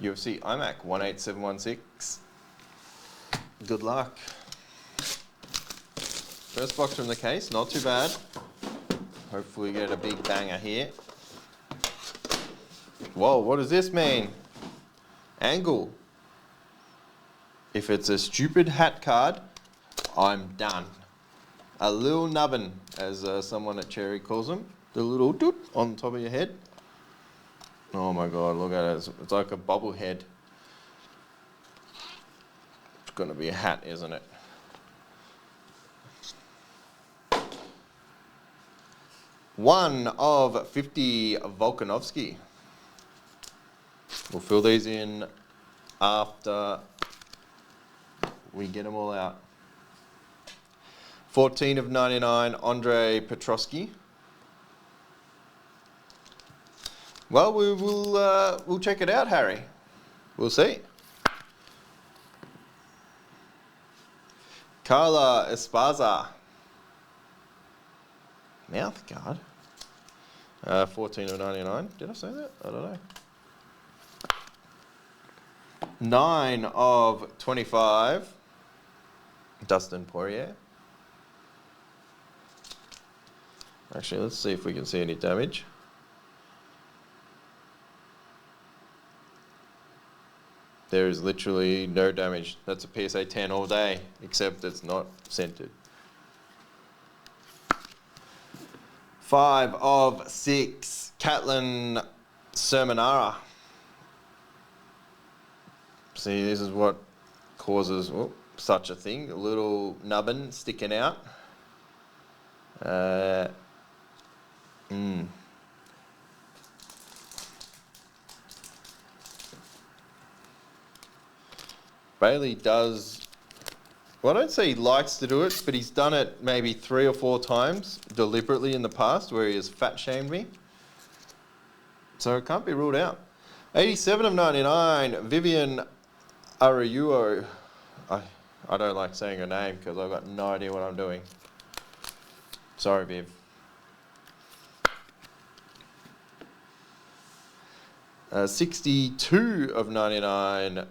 UFC IMAC 18716. Good luck. First box from the case, not too bad. Hopefully we get a big banger here. Whoa, what does this mean? Angle. If it's a stupid hat card, I'm done. A little nubbin, as someone at Cherry calls them. The little doot on top of your head. Oh my God, look at it. It's like a bobble head. It's gonna be a hat, isn't it? One of 50 Volkanovski. We'll fill these in after we get them all out. 14 of 99, Andre Petrosky. Well, we'll check it out, Harry. We'll see. Carla Esparza. Mouth guard. 14 of 99. Did I say that? I don't know. 9 of 25. Dustin Poirier. Actually, let's see if we can see any damage. There is literally no damage. That's a PSA 10 all day, except it's not scented. 5 of 6, Catlin Sermonara. See, this is what causes such a thing. A little nubbin sticking out. Bailey does, well, I don't say he likes to do it, but he's done it maybe 3 or 4 times deliberately in the past where he has fat shamed me. So it can't be ruled out. 87 of 99, Vivian Araujo. I don't like saying her name because I've got no idea what I'm doing. Sorry, Viv. Uh, 62 of 99,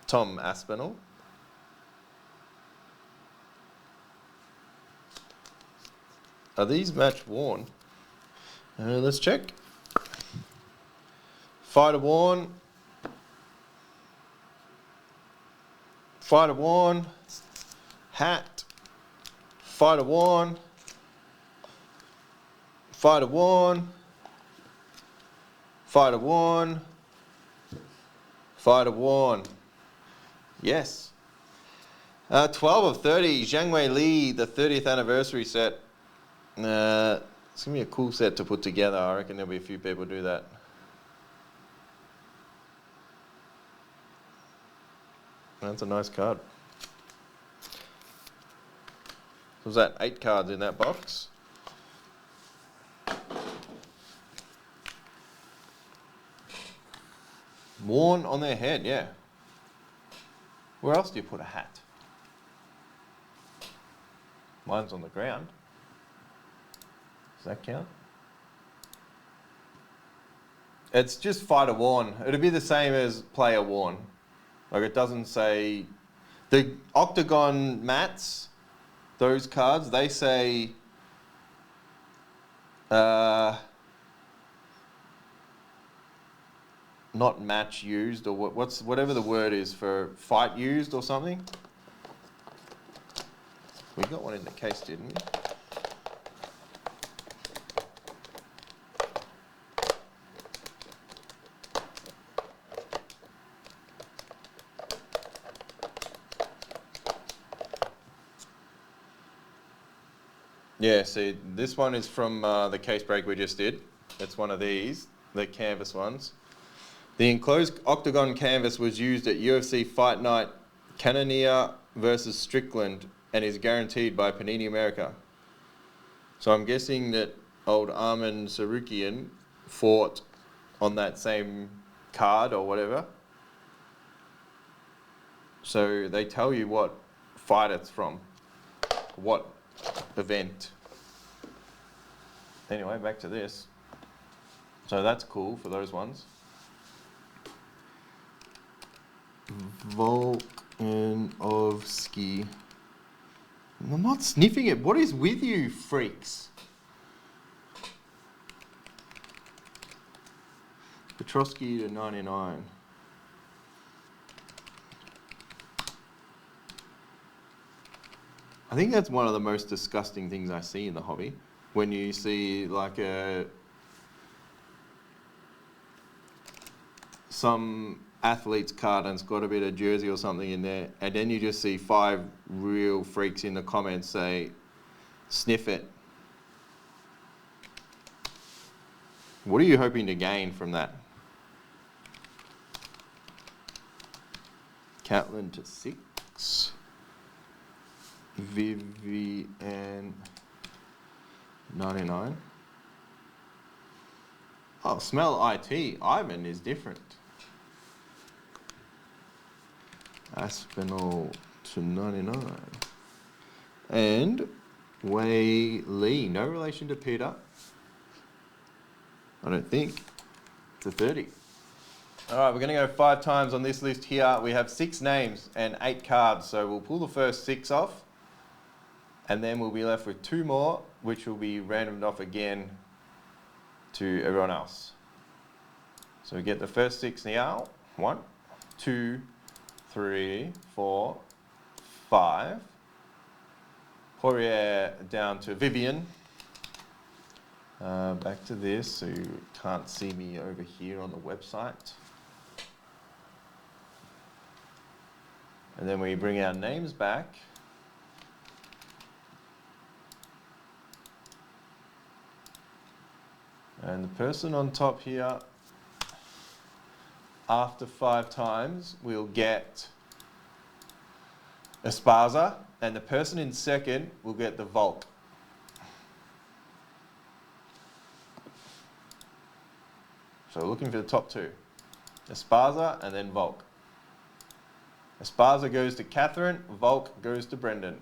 Tom Aspinall. Are these match worn? Let's check. Fighter worn. Fighter worn. Hat. Fighter worn. Fighter worn. Fighter worn. Fighter worn. Yes. 12 of 30, Zhang Wei Li, the 30th anniversary set. It's going to be a cool set to put together. I reckon there'll be a few people do that. That's a nice card. Was that 8 cards in that box? Worn on their head, yeah. Where else do you put a hat? Mine's on the ground. Does that count? It's just fighter worn. It'd be the same as player worn. Like it doesn't say... The Octagon mats, those cards, they say... not match used, or whatever the word is for fight used or something. We got one in the case, didn't we? Yeah, see, this one is from the case break we just did. It's one of these, the canvas ones. The enclosed octagon canvas was used at UFC Fight Night Cannonier versus Strickland and is guaranteed by Panini America. So I'm guessing that old Arman Sarukian fought on that same card or whatever. So they tell you what fight it's from, what event. Anyway, back to this. So that's cool for those ones. Volkanovski. I'm not sniffing it. What is with you, freaks? Petrovsky to 99. I think that's one of the most disgusting things I see in the hobby. When you see like some athlete's card and it's got a bit of jersey or something in there, and then you just see 5 real freaks in the comments say, sniff it. What are you hoping to gain from that? Catlin to 6. Vivian 99. Oh, smell IT. Ivan is different. Aspinall to 99. And Wei Lee. No relation to Peter. I don't think. To 30. All right, we're going to go 5 times on this list here. We have 6 names and 8 cards. So we'll pull the first 6 off. And then we'll be left with 2 more, which will be randomed off again to everyone else. So we get the first 6 now. 1, 2, 3, 4, 5. Poirier down to Vivian. Back to this, so you can't see me over here on the website. And then we bring our names back. And the person on top here, after 5 times, will get Esparza, and the person in second will get the Volk. So we're looking for the top 2. Esparza and then Volk. Esparza goes to Catherine, Volk goes to Brendan.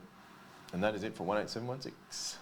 And that is it for 18716.